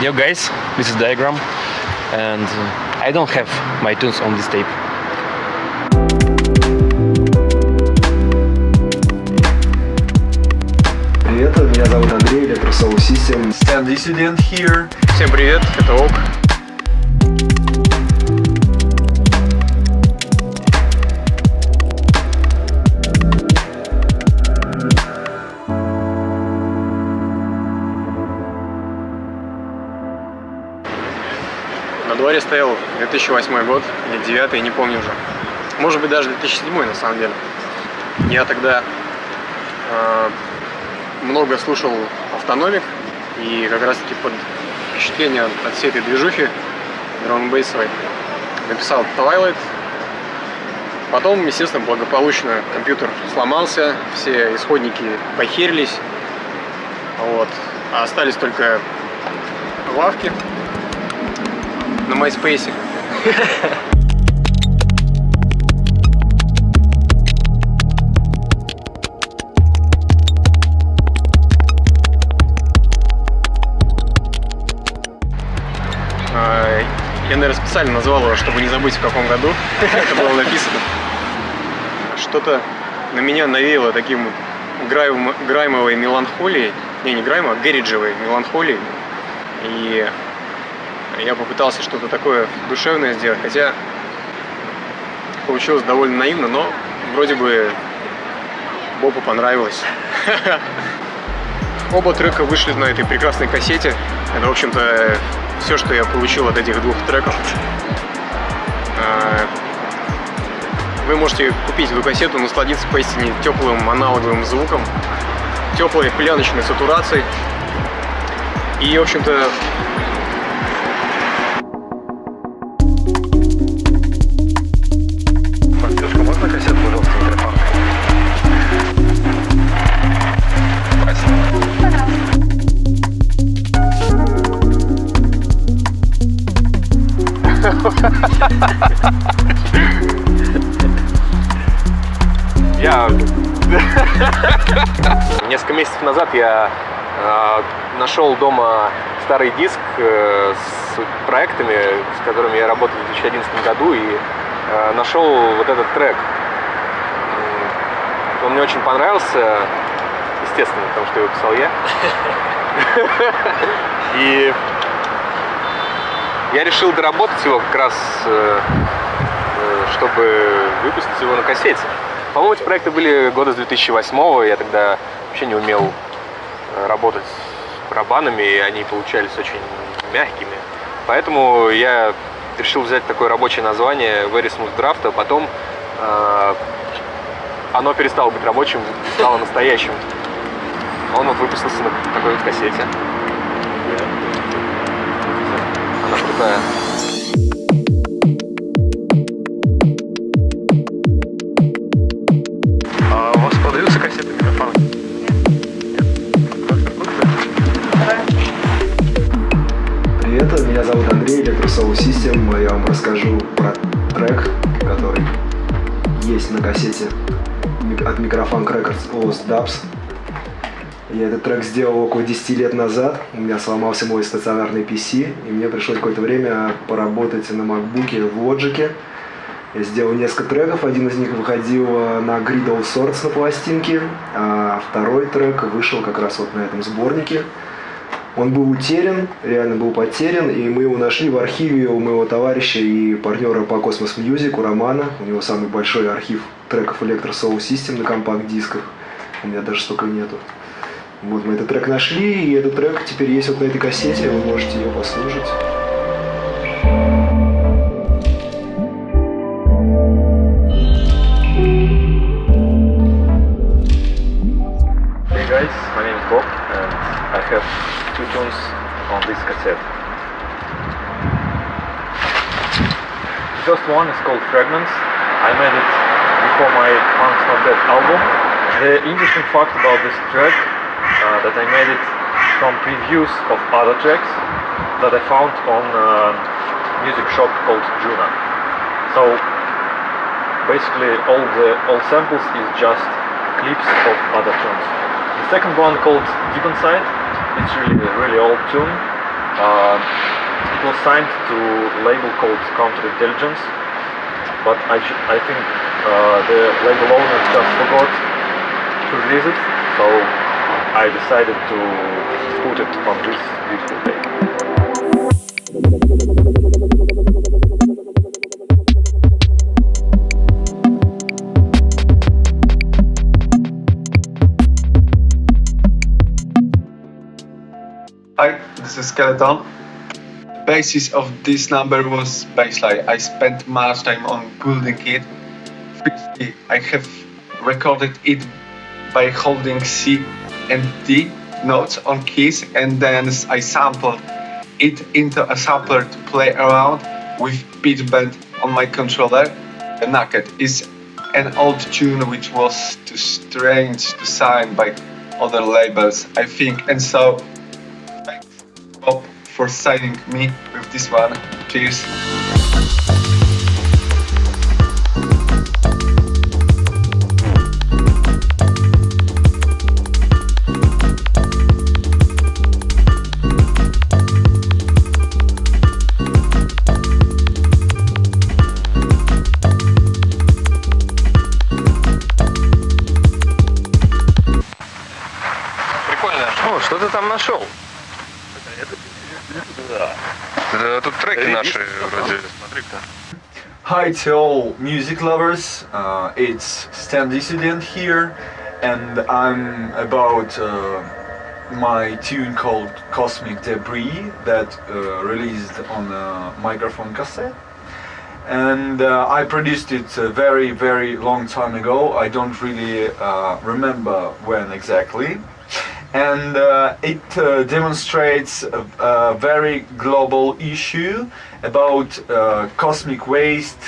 Yo guys, this is Diagram, and I don't have my tunes on this tape. Привет, меня зовут Андрей, Electro Soul System. Stand Dissident here. Всем привет, это ОК. На дворе стоял 2008 год, или 2009, не помню уже. Может быть, даже 2007 на самом деле. Я тогда много слушал Автономик, и как раз таки под впечатление от всей этой движухи драм-н-бейсовой написал Twilight. Потом, естественно, благополучно компьютер сломался, все исходники похерились, вот. А остались только лавки на MySpace. Я, наверное, специально назвал его, чтобы не забыть, в каком году это было написано. Что-то на меня навеяло таким граймовой меланхолией. Не граймовой, а гэриджевой меланхолией. И я попытался что-то такое душевное сделать, хотя получилось довольно наивно, но вроде бы Бобу понравилось. Оба трека вышли на этой прекрасной кассете. Это, в общем-то, все, что я получил от этих двух треков. Вы можете купить эту кассету, насладиться поистине теплым аналоговым звуком, теплой пленочной сатурацией. И, в общем-то, Можно кассету, пожалуйста, микрофон? Несколько месяцев назад я нашел дома старый диск с проектами, с которыми я работал в 2011 году, и нашел вот этот трек. Он мне очень понравился, естественно, потому что его писал я. И я решил доработать его как раз, чтобы выпустить его на кассете. По-моему, эти проекты были года с 2008-го, я тогда вообще не умел работать с барабанами, и они получались очень мягкими. Поэтому я решил взять такое рабочее название Very Smooth Draft, а потом оно перестало быть рабочим, стало настоящим. Он вот выпустился на такой вот кассете. Она крутая. А у вас продаются кассеты микрофона? Привет, меня зовут Андрей, Electro Soul System. Я вам расскажу про трек, который есть на кассете от Microphone Records Lost Dubs. Я этот трек сделал около 10 лет назад. У меня сломался мой стационарный PC, и мне пришлось какое-то время поработать на MacBook'е в Logic. Я сделал несколько треков, один из них выходил на Grid of Swords на пластинке, а второй трек вышел как раз вот на этом сборнике. Он был утерян, реально был потерян, и мы его нашли в архиве у моего товарища и партнера по Cosmos Music, у Романа. У него самый большой архив треков Electro Soul System на компакт-дисках. У меня даже столько нету. Вот мы этот трек нашли, и этот трек теперь есть вот на этой кассете, вы можете ее послушать. Hey guys, my name is Bob and I have two tunes on this cassette. The first one is called Fragments. I made it before my Punks Not Dead album. The interesting fact about this track that I made it from previews of other tracks that I found on a music shop called Juna. So basically all samples is just clips of other tunes. The second one called Deep Inside, it's really old tune. it was signed to a label called Counterintelligence, but I think the label owner just forgot to release it, so I decided to put it on this beautiful day. Hi, this is Skeleton. Basis of this number was baseline. I spent much time on building it. Firstly, I have recorded it by holding C and D notes on keys, and then I sampled it into a sampler to play around with pitch bend on my controller. The Naked is an old tune which was too strange to sign by other labels, I think, and so thanks Bob for signing me with this one. Cheers. Прикольно. О, что ты там нашел? Да, тут треки наши вроде. Смотри-ка. Hi to all music lovers, it's Stan Dissident here, and I'm about my tune called Cosmic Debris that released on a microphone cassette. And I produced it a very, very long time ago. I don't really remember when exactly. And it demonstrates a very global issue about cosmic waste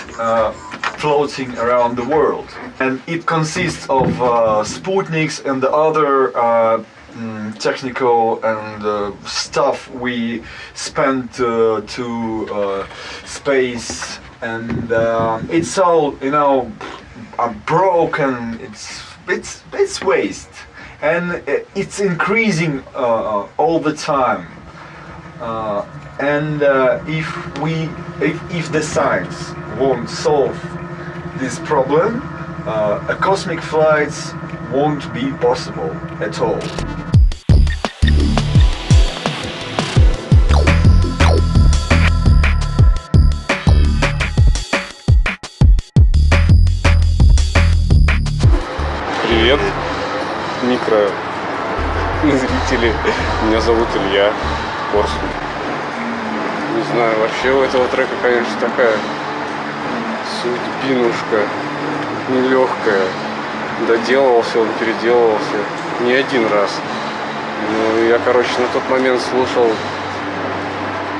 floating around the world. And it consists of Sputniks and the other technical and stuff we spent to space. And it's all, you know, broken. It's waste. And it's increasing all the time. And if the science won't solve this problem, a cosmic flights won't be possible at all. Привет, микро-зрители. Меня зовут Илья Корсун. Не знаю, вообще у этого трека, конечно, такая судьбинушка нелегкая. Доделывался он, переделывался не один раз. Ну, я, короче, на тот момент слушал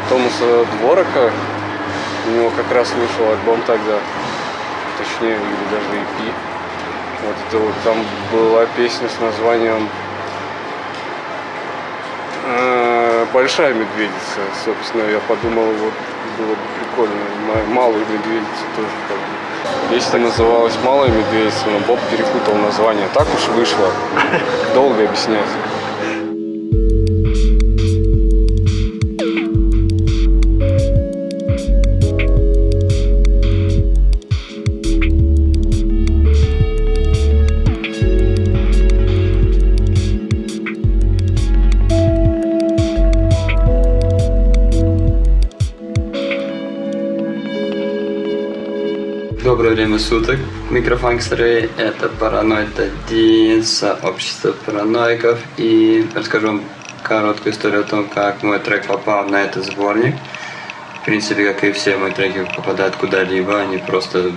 Томаса Дворака. У него как раз вышел альбом тогда. Точнее, или даже EP. Вот это вот там была песня с названием «Большая медведица». Собственно, я подумал, вот было бы прикольно. «Малую медведицу» тоже как бы. Песня называлась «Малая медведица», но Боб перепутал название. Так уж вышло. Долго объяснять. Доброе время суток, микрофанкстеры, это Параноид 1, сообщество параноиков, и расскажу вам короткую историю о том, как мой трек попал на этот сборник. В принципе, как и все мои треки попадают куда-либо, они просто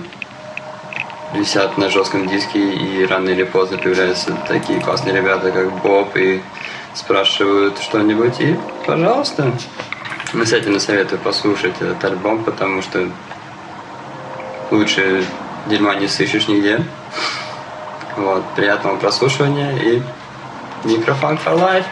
висят на жестком диске, и рано или поздно появляются такие классные ребята, как Боб, и спрашивают что-нибудь, и пожалуйста. Настоятельно советую послушать этот альбом, потому что лучше дерьма не сыщешь нигде. Вот, приятного прослушивания и микрофан for life.